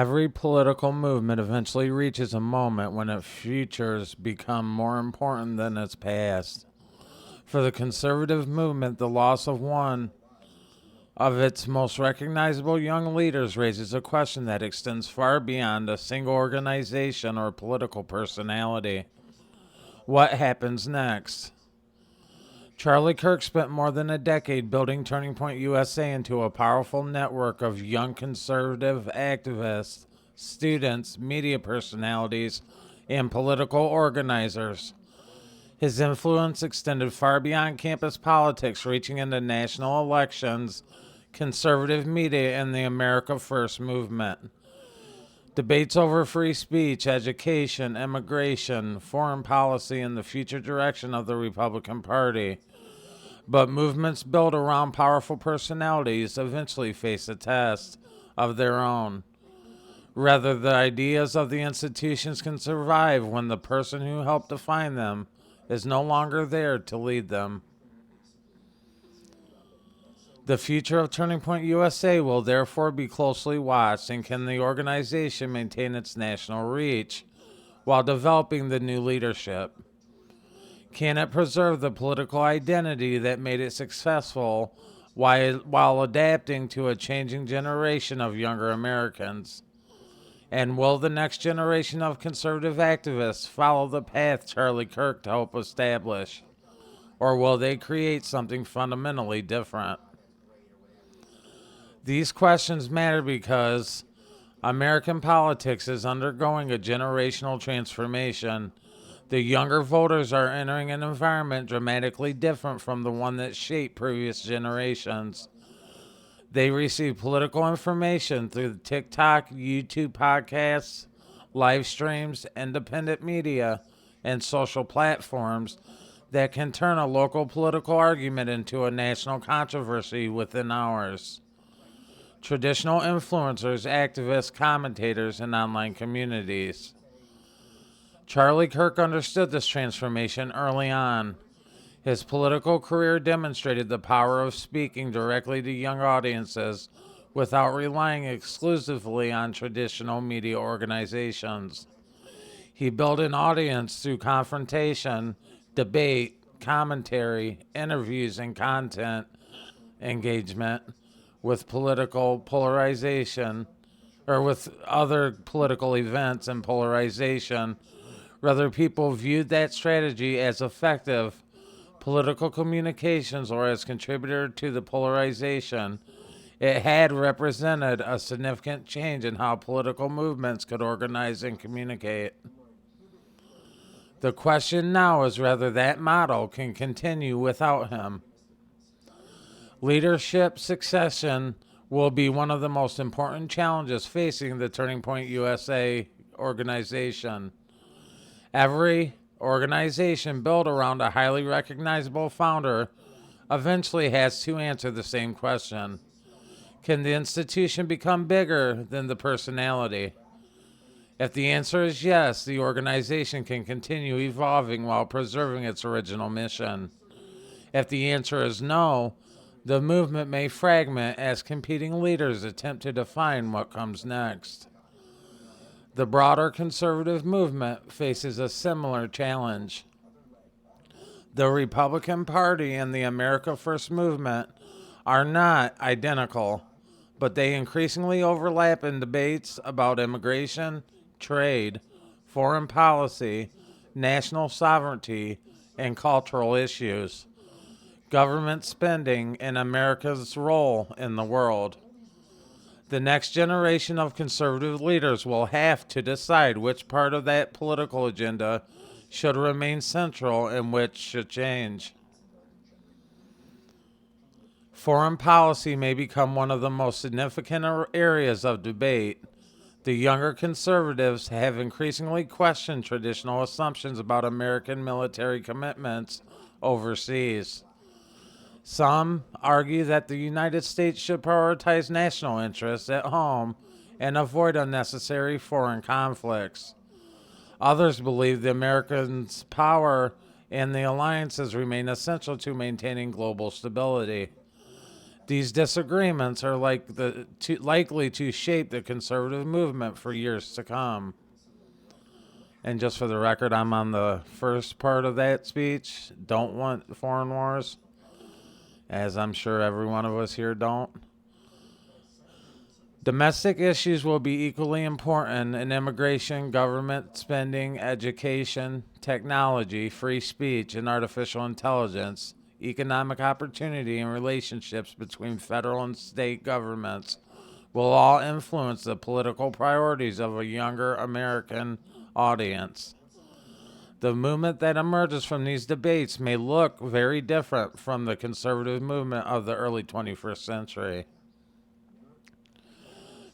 Every political movement eventually reaches a moment when its futures become more important than its past. For the conservative movement, the loss of one of its most recognizable young leaders raises a question that extends far beyond a single organization or political personality. What happens next? Charlie Kirk spent more than a decade building Turning Point USA into a powerful network of young conservative activists, students, media personalities, and political organizers. His influence extended far beyond campus politics, reaching into national elections, conservative media, and the America First movement. Debates over free speech, education, immigration, foreign policy, and the future direction of the Republican Party. But movements built around powerful personalities eventually face a test of their own. Rather, the ideas of the institutions can survive when the person who helped define them is no longer there to lead them. The future of Turning Point USA will therefore be closely watched, and can the organization maintain its national reach while developing the new leadership? Can it preserve the political identity that made it successful while adapting to a changing generation of younger Americans? And will the next generation of conservative activists follow the path Charlie Kirk helped establish? Or will they create something fundamentally different? These questions matter because American politics is undergoing a generational transformation. The younger voters are entering an environment dramatically different from the one that shaped previous generations. They receive political information through TikTok, YouTube podcasts, live streams, independent media, and social platforms that can turn a local political argument into a national controversy within hours. Traditional influencers, activists, commentators, and online communities. Charlie Kirk understood this transformation early on. His political career demonstrated the power of speaking directly to young audiences without relying exclusively on traditional media organizations. He built an audience through confrontation, debate, commentary, interviews, and content engagement with political polarization, or with other political events and polarization. Whether people viewed that strategy as effective political communications or as contributor to the polarization, it had represented a significant change in how political movements could organize and communicate. The question now is whether that model can continue without him. Leadership succession will be one of the most important challenges facing the Turning Point USA organization. Every organization built around a highly recognizable founder eventually has to answer the same question. Can the institution become bigger than the personality? If the answer is yes, the organization can continue evolving while preserving its original mission. If the answer is no, the movement may fragment as competing leaders attempt to define what comes next. The broader conservative movement faces a similar challenge. The Republican Party and the America First movement are not identical, but they increasingly overlap in debates about immigration, trade, foreign policy, national sovereignty, and cultural issues, government spending, and America's role in the world. The next generation of conservative leaders will have to decide which part of that political agenda should remain central and which should change. Foreign policy may become one of the most significant areas of debate. The younger conservatives have increasingly questioned traditional assumptions about American military commitments overseas. Some argue that the United States should prioritize national interests at home and avoid unnecessary foreign conflicts. Others believe the Americans' power and the alliances remain essential to maintaining global stability. These disagreements are likely to shape the conservative movement for years to come. And just for the record, I'm on the first part of that speech. Don't want foreign wars, as I'm sure every one of us here don't. Domestic issues will be equally important in immigration, government spending, education, technology, free speech, and artificial intelligence, economic opportunity, and relationships between federal and state governments will all influence the political priorities of a younger American audience. The movement that emerges from these debates may look very different from the conservative movement of the early 21st century.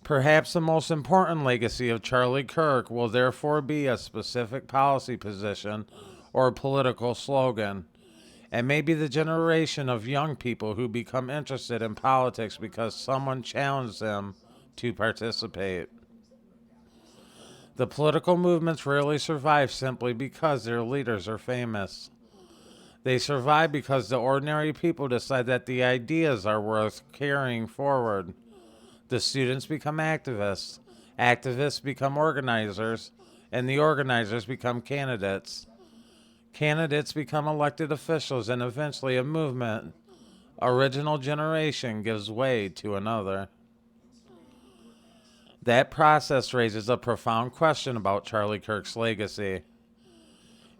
Perhaps the most important legacy of Charlie Kirk will therefore be a specific policy position or political slogan, and maybe the generation of young people who become interested in politics because someone challenged them to participate. The political movements rarely survive simply because their leaders are famous. They survive because the ordinary people decide that the ideas are worth carrying forward. The students become activists, activists become organizers, and the organizers become candidates. Candidates become elected officials, and eventually a movement, original generation, gives way to another. That process raises a profound question about Charlie Kirk's legacy.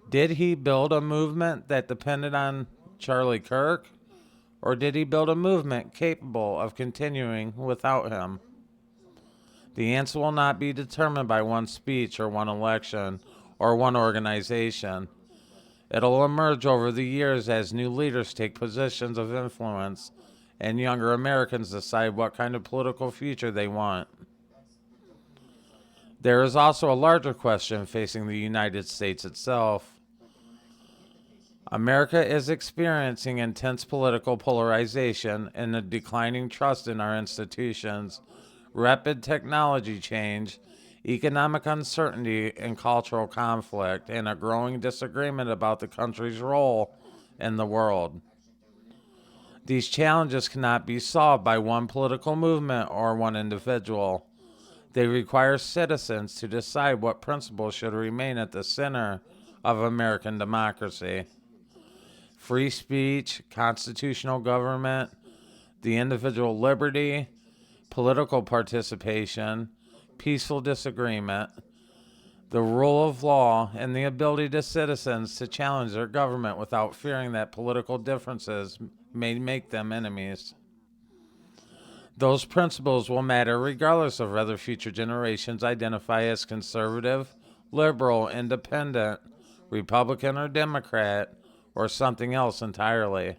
Did he build a movement that depended on Charlie Kirk? Or did he build a movement capable of continuing without him? The answer will not be determined by one speech or one election or one organization. It'll emerge over the years as new leaders take positions of influence and younger Americans decide what kind of political future they want. There is also a larger question facing the United States itself. America is experiencing intense political polarization and a declining trust in our institutions, rapid technology change, economic uncertainty and cultural conflict, and a growing disagreement about the country's role in the world. These challenges cannot be solved by one political movement or one individual. They require citizens to decide what principles should remain at the center of American democracy. Free speech, constitutional government, the individual liberty, political participation, peaceful disagreement, the rule of law, and the ability to citizens to challenge their government without fearing that political differences may make them enemies. Those principles will matter regardless of whether future generations identify as conservative, liberal, independent, Republican, or Democrat, or something else entirely.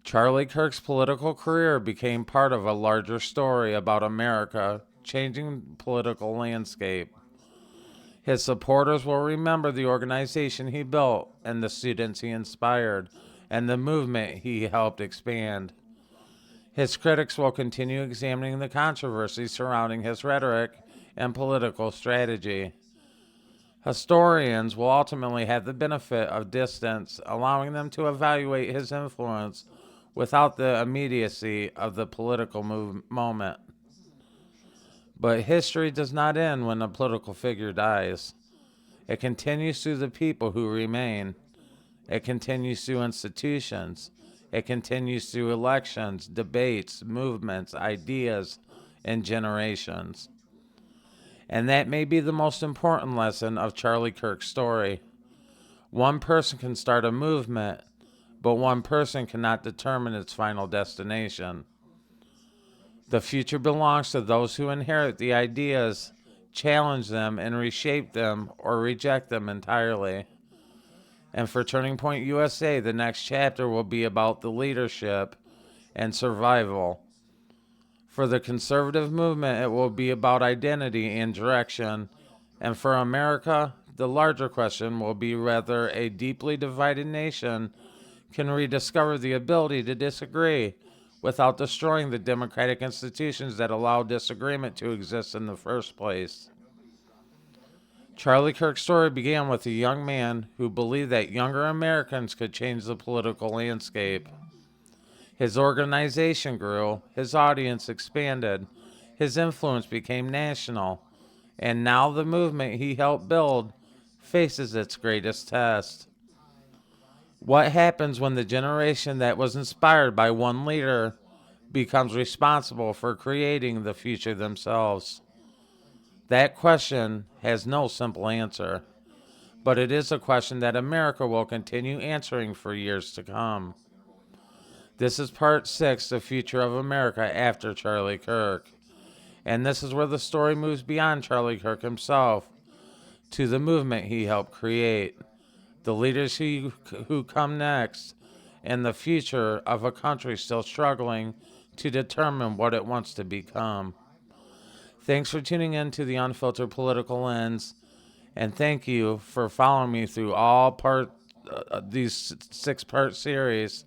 Charlie Kirk's political career became part of a larger story about America changing the political landscape. His supporters will remember the organization he built and the students he inspired and the movement he helped expand. His critics will continue examining the controversies surrounding his rhetoric and political strategy. Historians will ultimately have the benefit of distance, allowing them to evaluate his influence without the immediacy of the political moment. But history does not end when a political figure dies. It continues through the people who remain. It continues through institutions. It continues through elections, debates, movements, ideas, and generations. And that may be the most important lesson of Charlie Kirk's story. One person can start a movement, but one person cannot determine its final destination. The future belongs to those who inherit the ideas, challenge them, and reshape them or reject them entirely. And for Turning Point USA, the next chapter will be about the leadership and survival. For the conservative movement, it will be about identity and direction. And for America, the larger question will be whether a deeply divided nation can rediscover the ability to disagree without destroying the democratic institutions that allow disagreement to exist in the first place. Charlie Kirk's story began with a young man who believed that younger Americans could change the political landscape. His organization grew, his audience expanded, his influence became national, and now the movement he helped build faces its greatest test. What happens when the generation that was inspired by one leader becomes responsible for creating the future themselves? That question has no simple answer, but it is a question that America will continue answering for years to come. This is part 6, The Future of America After Charlie Kirk. And this is where the story moves beyond Charlie Kirk himself to the movement he helped create, the leaders who come next, and the future of a country still struggling to determine what it wants to become. Thanks for tuning in to the Unfiltered Political Lens, and thank you for following me through all these 6-part series,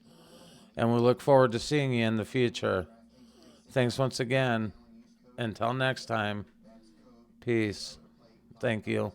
and we look forward to seeing you in the future. Thanks once again. Until next time, peace. Thank you.